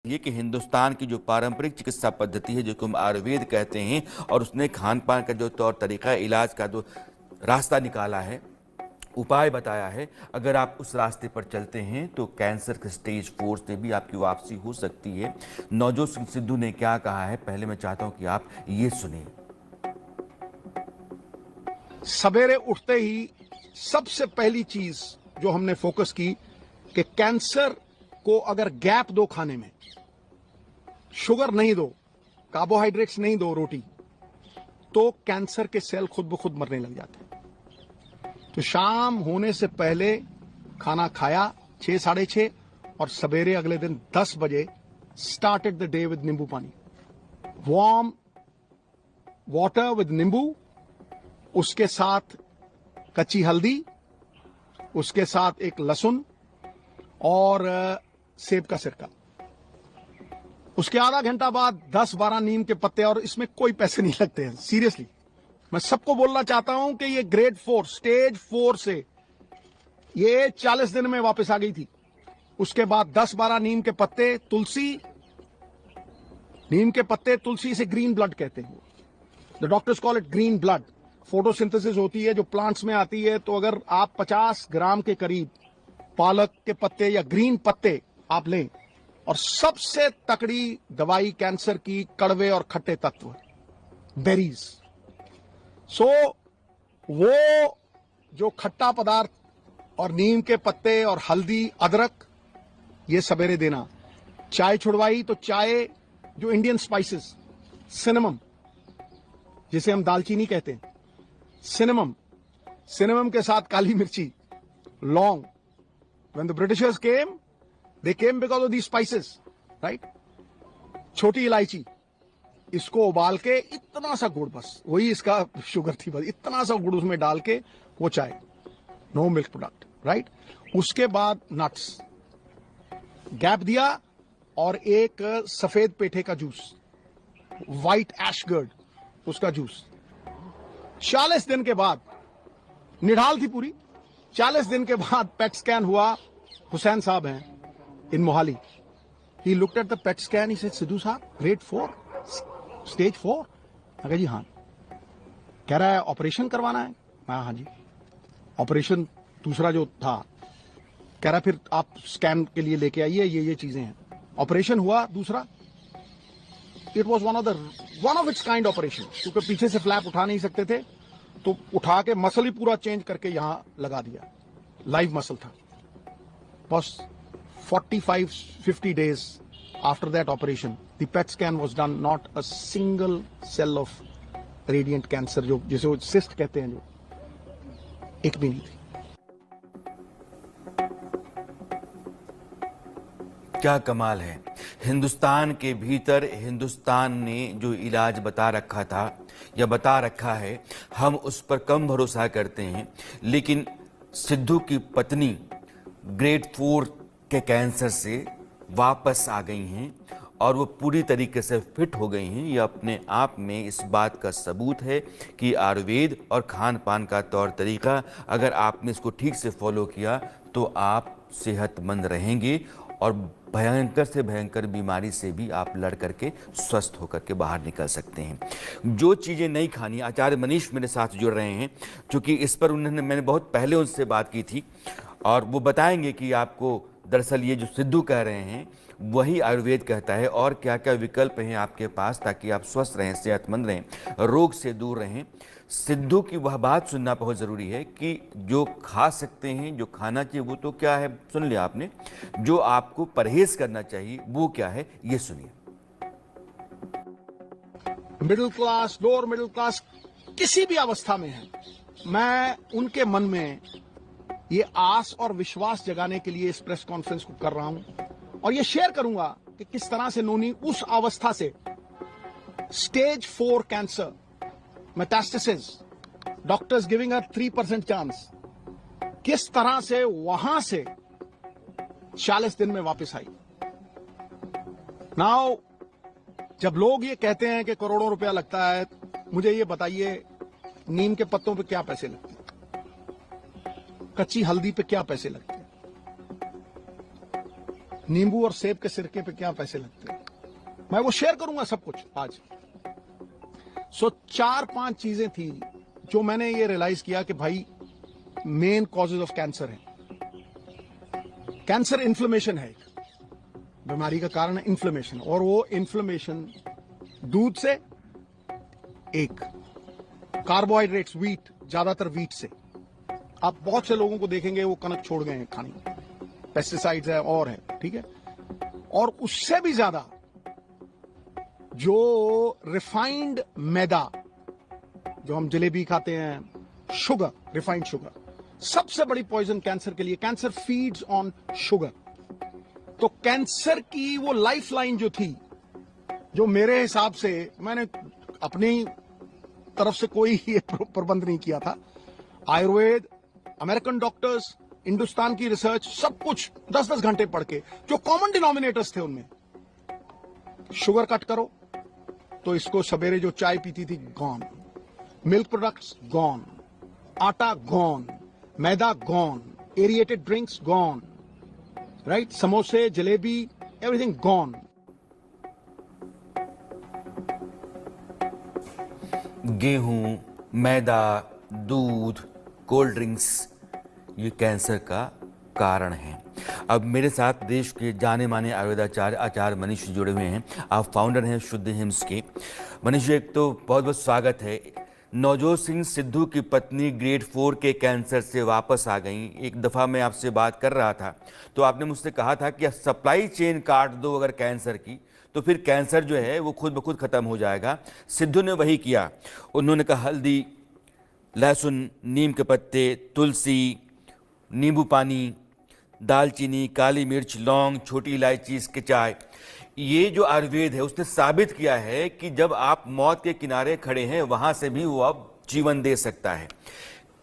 ये कि हिंदुस्तान की जो पारंपरिक चिकित्सा पद्धति है, जिसको हम आयुर्वेद कहते हैं, और उसने खान पान का जो तौर तरीका है, इलाज का जो रास्ता निकाला है, उपाय बताया है, अगर आप उस रास्ते पर चलते हैं तो कैंसर के स्टेज 4 से भी आपकी वापसी हो सकती है। नवजोत सिंह सिद्धू ने क्या कहा है, पहले मैं चाहता हूं कि आप ये सुनिए। सवेरे उठते ही सबसे पहली चीज जो हमने फोकस की कि कैंसर को अगर गैप दो खाने में, शुगर नहीं दो, कार्बोहाइड्रेट्स नहीं दो रोटी, तो कैंसर के सेल खुद ब खुद मरने लग जाते हैं। तो शाम होने से पहले खाना खाया 6 साढ़े 6, और सवेरे अगले दिन 10 बजे स्टार्टेड द डे विद नींबू पानी, वार्म वाटर विद नींबू, उसके साथ कच्ची हल्दी, उसके साथ एक लहसुन और सेब का सिरका। उसके आधा घंटा बाद 10-12 नीम के पत्ते, और इसमें कोई पैसे नहीं लगते हैं, सीरियसली। मैं सबको बोलना चाहता हूं कि ये ग्रेड 4 स्टेज 4 से ये 40 दिन में वापस आ गई थी। उसके बाद 10-12 नीम के पत्ते, तुलसी, नीम के पत्ते, तुलसी से ग्रीन ब्लड कहते हैं, the doctors call it green blood. Photosynthesis होती है जो प्लांट्स में आती है, तो अगर आप 50 ग्राम के करीब पालक के पत्ते या ग्रीन पत्ते आप लें, और सबसे तकड़ी दवाई कैंसर की कड़वे और खट्टे तत्व, बेरीज। सो वो जो खट्टा पदार्थ और नीम के पत्ते और हल्दी, अदरक, ये सवेरे देना। चाय छुड़वाई तो चाय, जो इंडियन स्पाइसेस, सिनेमम जिसे हम दालचीनी कहते हैं, सिनेमम के साथ काली मिर्ची, लौंग। When the Britishers came, they came because of these spices, right? छोटी इलायची, इसको उबाल के इतना सा गुड़, बस वही इसका शुगर थी, बस इतना सा गुड़ उसमें डाल के वो चाय, नो मिल्क प्रोडक्ट, राइट? उसके बाद नट्स, गैप दिया, और एक सफेद पेठे का जूस, व्हाइट एशगर्ड, उसका जूस। 40 दिन के बाद, निढाल थी पूरी, 40 दिन के बाद पेट स्कैन हुआ। हुसैन साहब हैं in Mohali, he looked at the PET scan, he said, Sidhu साहब ग्रेड 4 स्टेज 4। मैं कहा जी हाँ। कह रहा है ऑपरेशन करवाना है। मैं हाँ जी। ऑपरेशन दूसरा जो था, कह रहा फिर आप स्कैन के लिए लेके आइए, ये चीजें हैं। ऑपरेशन हुआ दूसरा, it was one of its kind operation, क्योंकि पीछे से फ्लैप उठा नहीं सकते थे, तो उठा के मसल ही पूरा चेंज करके यहां लगा दिया, लाइव मसल था। बस 45-50 days after that operation, the PET scan was done, not a single cell of radiant cancer, जो जिसे वो cyst कहते हैं, जो एक भी नहीं थी। क्या कमाल है। हिंदुस्तान के भीतर हिंदुस्तान ने जो इलाज बता रखा था या बता रखा है, हम उस पर कम भरोसा करते हैं, लेकिन सिद्धू की पत्नी ग्रेड 4 के कैंसर से वापस आ गई हैं और वो पूरी तरीके से फिट हो गई हैं। ये अपने आप में इस बात का सबूत है कि आयुर्वेद और खान पान का तौर तरीका, अगर आपने इसको ठीक से फॉलो किया तो आप सेहतमंद रहेंगे और भयंकर से भयंकर बीमारी से भी आप लड़ करके स्वस्थ होकर के बाहर निकल सकते हैं। जो चीज़ें नहीं खानी, आचार्य मनीष मेरे साथ जुड़ रहे हैं, क्योंकि इस पर मैंने बहुत पहले उनसे बात की थी, और वो बताएंगे कि आपको दरअसल ये जो सिद्धू कह रहे हैं वही आयुर्वेद कहता है, और क्या क्या विकल्प हैं आपके पास ताकि आप स्वस्थ रहें, सेहतमंद रहें, रोग से दूर रहें। सिद्धू की वह बात सुनना बहुत ज़रूरी है कि जो खा सकते हैं, जो खाना चाहिए वो तो क्या है, सुन लिया आपने। जो आपको परहेज करना चाहिए वो क्या है, ये सुनिए। Middle class, lower middle class, किसी भी अवस्था में है, मैं उनके मन में ये आस और विश्वास जगाने के लिए इस प्रेस कॉन्फ्रेंस को कर रहा हूं, और ये शेयर करूंगा कि किस तरह से नोनी उस अवस्था से, stage 4 cancer, metastasis, doctors giving a 3% chance, किस तरह से वहां से 40 दिन में वापस आई। नाउ जब लोग ये कहते हैं कि करोड़ों रुपया लगता है, मुझे ये बताइए नीम के पत्तों पे क्या पैसे लगते हैं, कच्ची हल्दी पे क्या पैसे लगते हैं, नींबू और सेब के सिरके पे क्या पैसे लगते हैं, मैं वो शेयर करूंगा सब कुछ आज। सो 4-5 चीजें थी जो मैंने ये रियलाइज किया कि भाई मेन कॉजेज ऑफ कैंसर है। कैंसर इन्फ्लेमेशन है, एक बीमारी का कारण है इन्फ्लेमेशन, और वो इन्फ्लेमेशन दूध से, एक कार्बोहाइड्रेट्स व्हीट, ज्यादातर व्हीट से। आप बहुत से लोगों को देखेंगे वो कनक छोड़ गए हैं खाने, पेस्टिसाइड्स है और है, ठीक है। और उससे भी ज्यादा जो रिफाइंड मैदा, जो हम जलेबी खाते हैं, शुगर, रिफाइंड शुगर, सबसे बड़ी पॉइजन कैंसर के लिए। Cancer feeds on sugar. तो कैंसर की वो लाइफ लाइन जो थी, जो मेरे हिसाब से, मैंने अपनी तरफ से कोई ये प्रबंध नहीं किया था, आयुर्वेद, अमेरिकन डॉक्टर्स, हिंदुस्तान की रिसर्च, सब कुछ 10-10 घंटे पढ़ के, जो कॉमन डिनोमिनेटर्स थे उनमें, शुगर कट करो। तो इसको सवेरे जो चाय पीती थी, गॉन। मिल्क प्रोडक्ट्स गॉन, आटा गॉन, मैदा gone, aerated drinks gone, right, समोसे, जलेबी, एवरीथिंग गॉन। गेहूं, मैदा, दूध, कोल्ड ड्रिंक्स, ये कैंसर का कारण है। अब मेरे साथ देश के जाने माने आयुर्वेदाचार्य आचार्य मनीष जी जुड़े हुए हैं। आप फाउंडर हैं शुद्ध हिम्स के। मनीष जी, एक तो बहुत बहुत स्वागत है। नवजोत सिंह सिद्धू की पत्नी ग्रेड 4 के कैंसर से वापस आ गई। एक दफ़ा मैं आपसे बात कर रहा था तो आपने मुझसे कहा था कि सप्लाई चेन काट दो अगर कैंसर की, तो फिर कैंसर जो है वो खुद ब खुद ख़त्म हो जाएगा। सिद्धू ने वही किया। उन्होंने कहा हल्दी, लहसुन, नीम के पत्ते, तुलसी, नींबू पानी, दालचीनी, काली मिर्च, लौंग, छोटी इलायची, इसके चाय। ये जो आयुर्वेद है उसने साबित किया है कि जब आप मौत के किनारे खड़े हैं वहां से भी वो अब जीवन दे सकता है।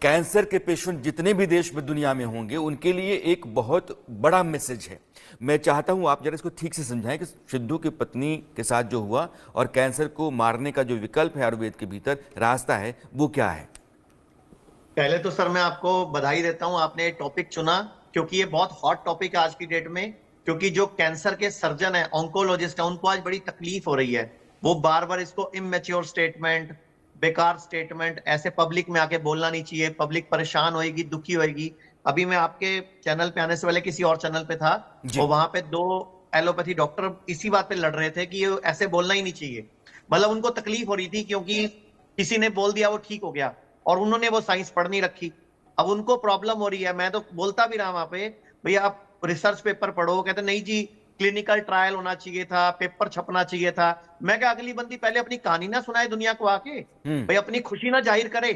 कैंसर के पेशेंट जितने भी देश में दुनिया में होंगे उनके लिए एक बहुत बड़ा मैसेज है। मैं चाहता हूं आप जरा इसको ठीक से समझाएं कि सिद्धू की पत्नी के साथ जो हुआ और कैंसर को मारने का जो विकल्प है आयुर्वेद के भीतर, रास्ता है, वो क्या है। पहले तो सर मैं आपको बधाई देता हूं, आपने टॉपिक चुना क्योंकि ये बहुत हॉट टॉपिक है आज की डेट में। क्योंकि जो कैंसर के सर्जन है, ऑन्कोलॉजिस्ट है, उनको आज बड़ी तकलीफ हो रही है। वो बार बार इसको इमेच्योर स्टेटमेंट, बेकार स्टेटमेंट ऐसे पब्लिक में आके बोलना नहीं चाहिए। पब्लिक परेशान होएगी, दुखी होएगी। अभी मैं आपके चैनल पे आने से पहले किसी और चैनल पे था और वहां पे 2 एलोपैथी डॉक्टर इसी बात पे लड़ रहे थे कि ये ऐसे बोलना ही नहीं चाहिए। मतलब उनको तकलीफ हो रही थी क्योंकि किसी ने बोल दिया वो ठीक हो गया और उन्होंने वो साइंस पढ़ नहीं रखी। अब उनको प्रॉब्लम हो रही है। मैं तो बोलता भी रहा वहां पे, भैया आप रिसर्च पेपर पढ़ो। कहते नहीं जी, क्लिनिकल ट्रायल होना चाहिए था, पेपर छपना चाहिए था। मैं क्या, अगली बंदी पहले अपनी कहानी ना सुनाए दुनिया को आके, भाई अपनी खुशी ना जाहिर करे,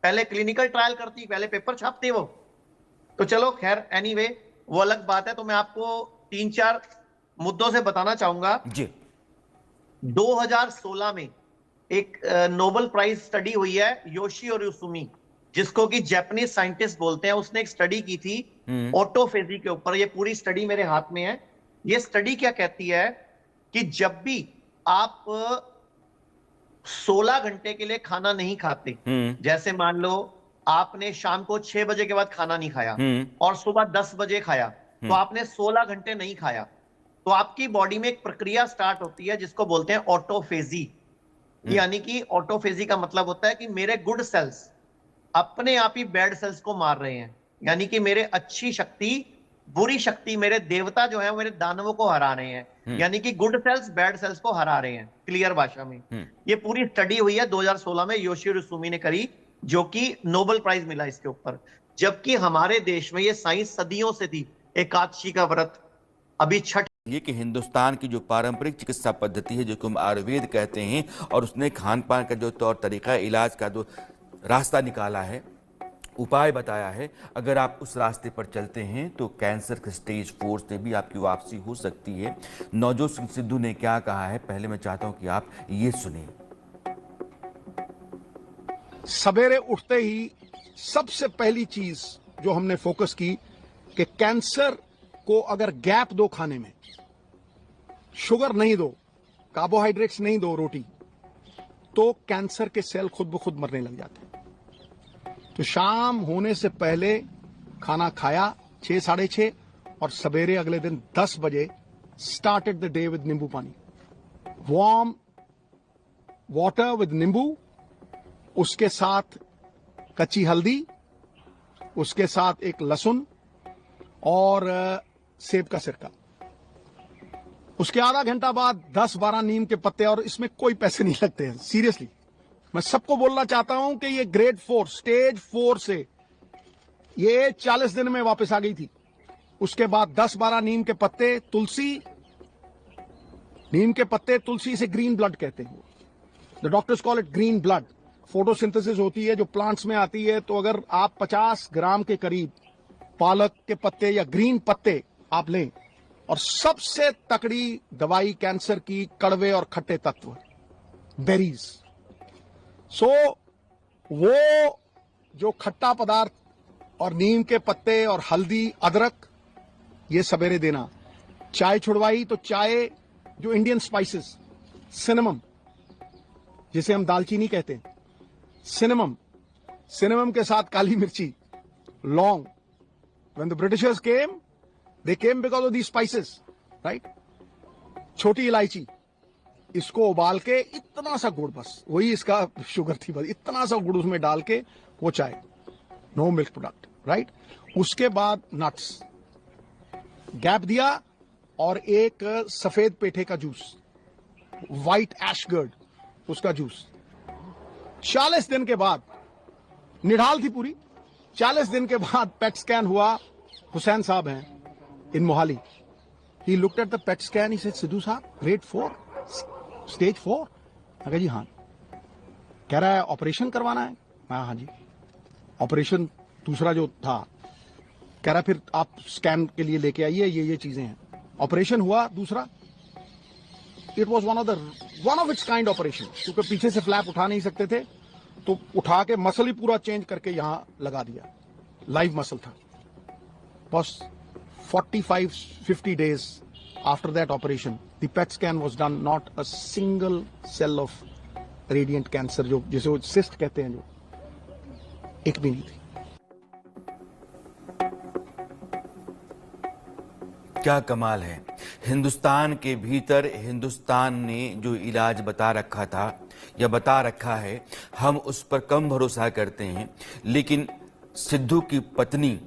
पहले क्लिनिकल ट्रायल करती, पहले पेपर छापते वो। तो चलो खैर, एनीवे वो अलग बात है। तो मैं आपको 3-4 मुद्दों से बताना चाहूंगा जी। 2016 में एक नोबेल प्राइज स्टडी हुई है, योशिओरी सुमी, जिसको कि जापानीज साइंटिस्ट बोलते हैं। उसने एक स्टडी की थी ऑटोफेजी के ऊपर। ये पूरी स्टडी मेरे हाथ में है। ये स्टडी क्या कहती है कि जब भी आप 16 घंटे के लिए खाना नहीं खाते, जैसे मान लो आपने शाम को 6 बजे के बाद खाना नहीं खाया और सुबह 10 बजे खाया, तो आपने 16 घंटे नहीं खाया, तो आपकी बॉडी में एक प्रक्रिया स्टार्ट होती है जिसको बोलते हैं ऑटोफेजी। यानी कि ऑटोफेजी का मतलब होता है कि मेरे गुड सेल्स अपने आप ही बैड सेल्स को मार रहे हैं। यानी कि मेरे अच्छी शक्ति, बुरी शक्ति, मेरे देवता जो है मेरे दानवों को हरा रहे हैं। यानी कि गुड सेल्स बैड सेल्स को हरा रहे हैं, क्लियर भाषा में। ये पूरी स्टडी हुई है 2016 में, योशिओरी सुमी ने करी, जो कि नोबेल प्राइज मिला इसके ऊपर। जबकि हमारे देश में ये साइंस सदियों से थी। एकादशी का व्रत, अभी छठ, ये कि हिंदुस्तान की जो पारंपरिक चिकित्सा पद्धति है जिसको हम आयुर्वेद कहते हैं, और उसने खान पान का जो तौर तरीका, इलाज का जो रास्ता निकाला है, उपाय बताया है, अगर आप उस रास्ते पर चलते हैं तो कैंसर के स्टेज 4 से भी आपकी वापसी हो सकती है। नवजोत सिंह सिद्धू ने क्या कहा है, पहले मैं चाहता हूं कि आप ये सुनिए। सवेरे उठते ही सबसे पहली चीज जो हमने फोकस की कि कैंसर को अगर गैप दो खाने में, शुगर नहीं दो, कार्बोहाइड्रेट्स नहीं दो, रोटी, तो कैंसर के सेल खुद ब खुद मरने लग जाते हैं। तो शाम होने से पहले खाना खाया 6 साढ़े 6, और सवेरे अगले दिन 10 बजे स्टार्टेड द डे विद नींबू पानी, वार्म वाटर विद नींबू, उसके साथ कच्ची हल्दी, उसके साथ एक लहसुन और सेब का सिरका। उसके आधा घंटा बाद 10-12 नीम के पत्ते, और इसमें कोई पैसे नहीं लगते हैं, सीरियसली। मैं सबको बोलना चाहता हूं कि ये ग्रेड 4 स्टेज 4 से ये 40 दिन में वापस आ गई थी। उसके बाद 10-12 नीम के पत्ते, तुलसी, नीम के पत्ते, तुलसी से ग्रीन ब्लड कहते हैं, the doctors call it green blood. Photosynthesis होती है जो प्लांट्स में आती है, तो अगर आप 50 ग्राम के करीब पालक के पत्ते या ग्रीन पत्ते आप लें, और सबसे तकड़ी दवाई कैंसर की कड़वे और खट्टे तत्व, बेरीज। सो वो जो खट्टा पदार्थ और नीम के पत्ते और हल्दी, अदरक, ये सवेरे देना। चाय छुड़वाई तो चाय, जो इंडियन स्पाइसेस, सिनेमम जिसे हम दालचीनी कहते हैं, सिनेमम के साथ काली मिर्ची, लौंग। When the Britishers came, they came because of these spices, right? छोटी इलायची, इसको उबाल के इतना सा गुड़, बस वही इसका शुगर थी, बस इतना सा गुड़ उसमें डाल के वो चाय, नो मिल्क प्रोडक्ट, राइट? उसके बाद नट्स, गैप दिया, और एक सफेद पेठे का जूस, व्हाइट एशगर्ड, उसका जूस। 40 दिन के बाद, निढाल थी पूरी, 40 दिन के बाद पेट स्कैन हुआ। हुसैन साहब हैं in Mohali, he looked at the PET scan, he said, Sidhu साहब ग्रेड 4 स्टेज 4। मैं कहा जी हाँ। कह रहा है ऑपरेशन करवाना है। मैं हाँ जी। ऑपरेशन दूसरा जो था, कह रहा फिर आप स्कैन के लिए लेके आइए, ये चीजें हैं। ऑपरेशन हुआ दूसरा, it was one of its kind operation, क्योंकि पीछे से फ्लैप उठा नहीं सकते थे, तो उठा के मसल ही पूरा चेंज करके यहां लगा दिया, लाइव मसल था। बस 45-50 days after that operation, the PET scan was done, not a single cell of radiant cancer, जो जिसे वो cyst कहते हैं, जो एक भी नहीं थी। क्या कमाल है। हिंदुस्तान के भीतर हिंदुस्तान ने जो इलाज बता रखा था या बता रखा है, हम उस पर कम भरोसा करते हैं, लेकिन सिद्धू की पत्नी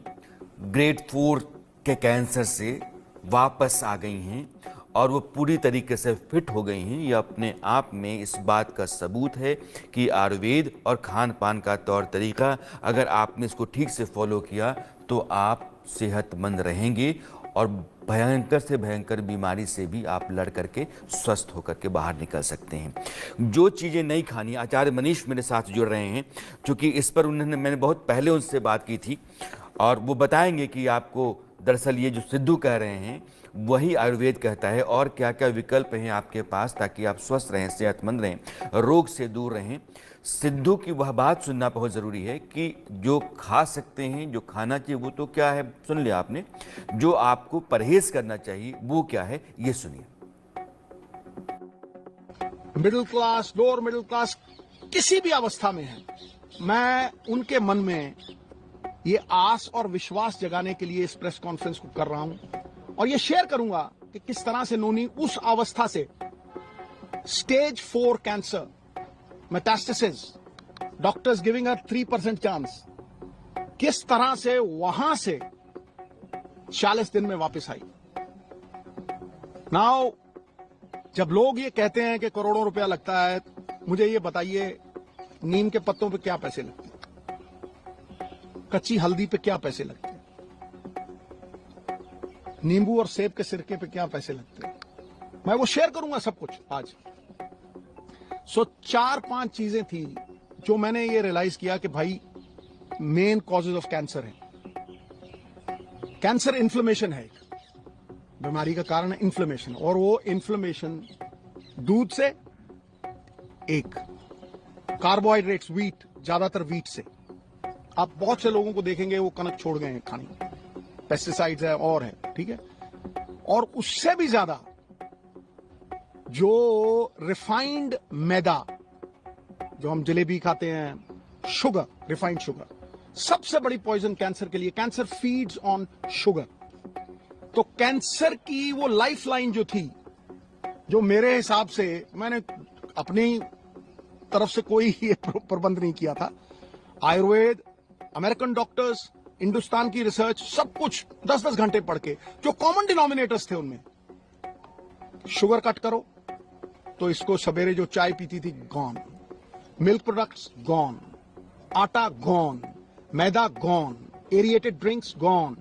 ग्रेड 4 के कैंसर से वापस आ गई हैं और वो पूरी तरीके से फिट हो गई हैं। ये अपने आप में इस बात का सबूत है कि आयुर्वेद और खान पान का तौर तरीका, अगर आपने इसको ठीक से फॉलो किया तो आप सेहतमंद रहेंगे और भयंकर से भयंकर बीमारी से भी आप लड़ करके स्वस्थ होकर के बाहर निकल सकते हैं। जो चीज़ें नहीं खानी, आचार्य मनीष मेरे साथ जुड़ रहे हैं, क्योंकि इस पर मैंने बहुत पहले उनसे बात की थी, और वो बताएंगे कि आपको दरअसल ये जो सिद्धू कह रहे हैं वही आयुर्वेद कहता है, और क्या क्या विकल्प हैं आपके पास ताकि आप स्वस्थ रहें, सेहतमंद रहें, रोग से दूर रहें। सिद्धू की वह बात सुनना बहुत ज़रूरी है कि जो खा सकते हैं, जो खाना चाहिए वो तो क्या है, सुन लिया आपने। जो आपको परहेज करना चाहिए वो क्या है, ये सुनिए। Middle class, lower middle class, किसी भी अवस्था में है, मैं उनके मन में ये आस और विश्वास जगाने के लिए इस प्रेस कॉन्फ्रेंस को कर रहा हूं, और ये शेयर करूंगा कि किस तरह से नोनी उस अवस्था से stage 4 cancer, metastasis, doctors giving her 3% chance, किस तरह से वहां से 40 दिन में वापस आई। नाउ जब लोग ये कहते हैं कि करोड़ों रुपया लगता है, मुझे ये बताइए नीम के पत्तों पे क्या पैसे लगते हैं, कच्ची हल्दी पे क्या पैसे लगते हैं, नींबू और सेब के सिरके पे क्या पैसे लगते हैं। मैं वो शेयर करूंगा सब कुछ आज। सो 4-5 चीजें थी जो मैंने ये रियलाइज किया कि भाई मेन कॉजेज ऑफ कैंसर है। कैंसर इन्फ्लेमेशन है, एक बीमारी का कारण है इन्फ्लेमेशन, और वो इन्फ्लेमेशन दूध से, एक कार्बोहाइड्रेट्स, व्हीट, ज्यादातर व्हीट से। आप बहुत से लोगों को देखेंगे वो कनक छोड़ गए हैं खानी, पेस्टिसाइड्स है और है, ठीक है। और उससे भी ज्यादा जो रिफाइंड मैदा, जो हम जलेबी खाते हैं, शुगर, रिफाइंड शुगर, सबसे बड़ी पॉइजन कैंसर के लिए। Cancer feeds on sugar. तो कैंसर की वो लाइफलाइन जो थी, जो मेरे हिसाब से, मैंने अपनी तरफ से कोई प्रबंध नहीं किया था, आयुर्वेद, अमेरिकन डॉक्टर्स, हिंदुस्तान की रिसर्च, सब कुछ 10-10 घंटे पढ़ के, जो कॉमन डिनोमिनेटर्स थे उनमें, शुगर कट करो तो इसको सवेरे जो चाय पीती थी गॉन, मिल्क प्रोडक्ट्स गॉन, आटा गॉन, मैदा gone, aerated drinks gone,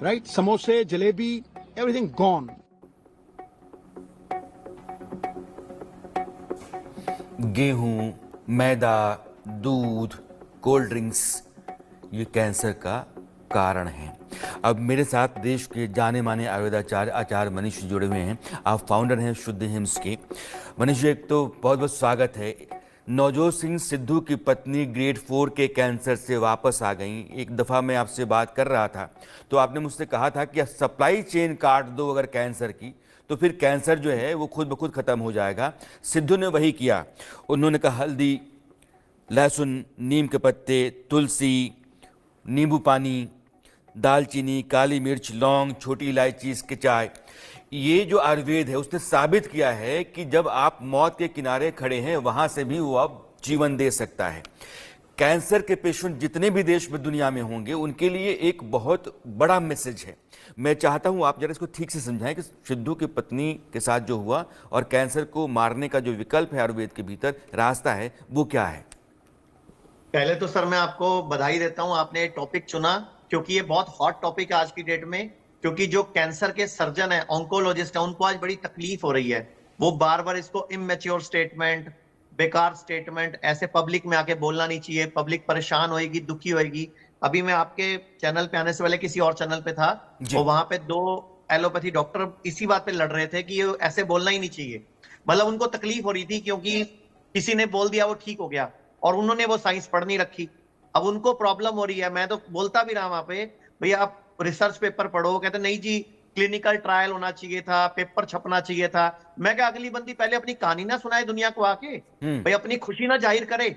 right, समोसे, जलेबी, एवरीथिंग गॉन। गेहूं, मैदा, दूध, कोल्ड ड्रिंक्स ये कैंसर का कारण है। अब मेरे साथ देश के जाने माने आयुर्वेदाचार्य आचार्य मनीष जी जुड़े हुए हैं। आप फाउंडर हैं शुद्ध हिम्स के। मनीष जी, एक तो बहुत बहुत स्वागत है। नवजोत सिंह सिद्धू की पत्नी ग्रेड 4 के कैंसर से वापस आ गई। एक दफ़ा मैं आपसे बात कर रहा था तो आपने मुझसे कहा था कि सप्लाई चेन काट दो अगर कैंसर की, तो फिर कैंसर जो है वो खुद ब खुद ख़त्म हो जाएगा। सिद्धू ने वही किया। उन्होंने कहा हल्दी, लहसुन, नीम के पत्ते, तुलसी, नींबू पानी, दालचीनी, काली मिर्च, लौंग, छोटी इलायची, इसके चाय। ये जो आयुर्वेद है उसने साबित किया है कि जब आप मौत के किनारे खड़े हैं वहां से भी वो आप जीवन दे सकता है। कैंसर के पेशेंट जितने भी देश में दुनिया में होंगे उनके लिए एक बहुत बड़ा मैसेज है। मैं चाहता हूं आप जरा इसको ठीक से समझाएं कि सिद्धू की पत्नी के साथ जो हुआ और कैंसर को मारने का जो विकल्प है आयुर्वेद के भीतर रास्ता है वो क्या है। पहले तो सर मैं आपको बधाई देता हूं, आपने टॉपिक चुना क्योंकि ये बहुत हॉट टॉपिक है आज की डेट में। क्योंकि जो कैंसर के सर्जन है, ऑन्कोलॉजिस्ट है, उनको आज बड़ी तकलीफ हो रही है। वो बार बार इसको इमेच्योर स्टेटमेंट, बेकार स्टेटमेंट ऐसे पब्लिक में आके बोलना नहीं चाहिए। पब्लिक परेशान होएगी, दुखी होएगी। अभी मैं आपके चैनल पे आने से पहले किसी और चैनल पे था और वहां पे 2 एलोपैथी डॉक्टर इसी बात पे लड़ रहे थे कि ये ऐसे बोलना ही नहीं चाहिए। मतलब उनको तकलीफ हो रही थी क्योंकि किसी ने बोल दिया वो ठीक हो गया और उन्होंने वो साइंस पढ़ नहीं रखी। अब उनको प्रॉब्लम हो रही है। मैं तो बोलता भी रहा वहां पे, भैया आप रिसर्च पेपर पढ़ो। कहते नहीं जी, क्लिनिकल ट्रायल होना चाहिए था, पेपर छपना चाहिए था। मैं क्या, अगली बंदी पहले अपनी कहानी ना सुनाए दुनिया को आके, भाई अपनी खुशी ना जाहिर करे,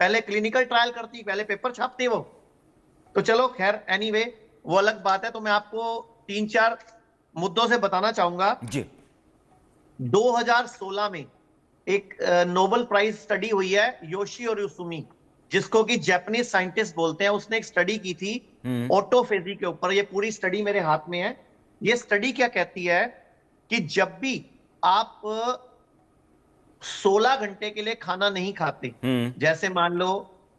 पहले क्लिनिकल ट्रायल करती, पहले पेपर छापते वो। तो चलो खैर, एनीवे वो अलग बात है। तो मैं आपको 3-4 मुद्दों से बताना चाहूंगा जी। 2016 में एक नोबेल प्राइज स्टडी हुई है, योशिओरी सुमी, जिसको कि जापानीज साइंटिस्ट बोलते हैं। उसने एक स्टडी की थी ऑटोफेजी के ऊपर। ये पूरी स्टडी मेरे हाथ में है। ये स्टडी क्या कहती है कि जब भी आप 16 घंटे के लिए खाना नहीं खाते, जैसे मान लो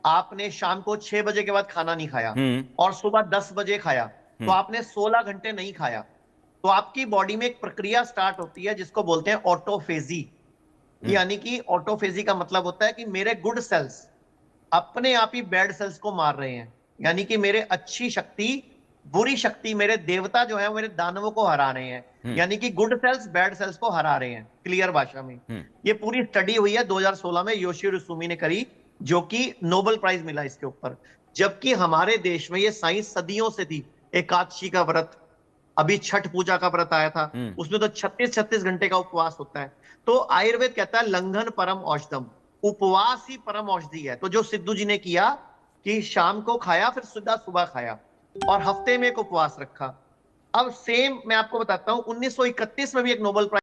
आपने शाम को 6 बजे के बाद खाना नहीं खाया और सुबह 10 बजे खाया, तो आपने 16 घंटे नहीं खाया, तो आपकी बॉडी में एक प्रक्रिया स्टार्ट होती है जिसको बोलते हैं ऑटोफेजी। यानी कि ऑटोफेजी का मतलब होता है कि मेरे गुड सेल्स अपने आप ही बैड सेल्स को मार रहे हैं। यानी कि मेरे अच्छी शक्ति, बुरी शक्ति, मेरे देवता जो है मेरे दानवों को हरा रहे हैं। यानी कि गुड सेल्स बैड सेल्स को हरा रहे हैं, क्लियर भाषा में। ये पूरी स्टडी हुई है 2016 में, योशिओरी सुमी ने करी, जो कि नोबेल प्राइज मिला इसके ऊपर। जबकि हमारे देश में ये साइंस सदियों से थी। एकादशी का व्रत, अभी छठ पूजा का व्रत आया था, उसमें तो 36-36 घंटे का उपवास होता है। तो आयुर्वेद कहता है लंघन परम औषधम, उपवास ही परम औषधि है। तो जो सिद्धू जी ने किया कि शाम को खाया, फिर सुबह खाया और हफ्ते में एक उपवास रखा। अब सेम मैं आपको बताता हूं, 1931 में भी एक नोबेल प्राइज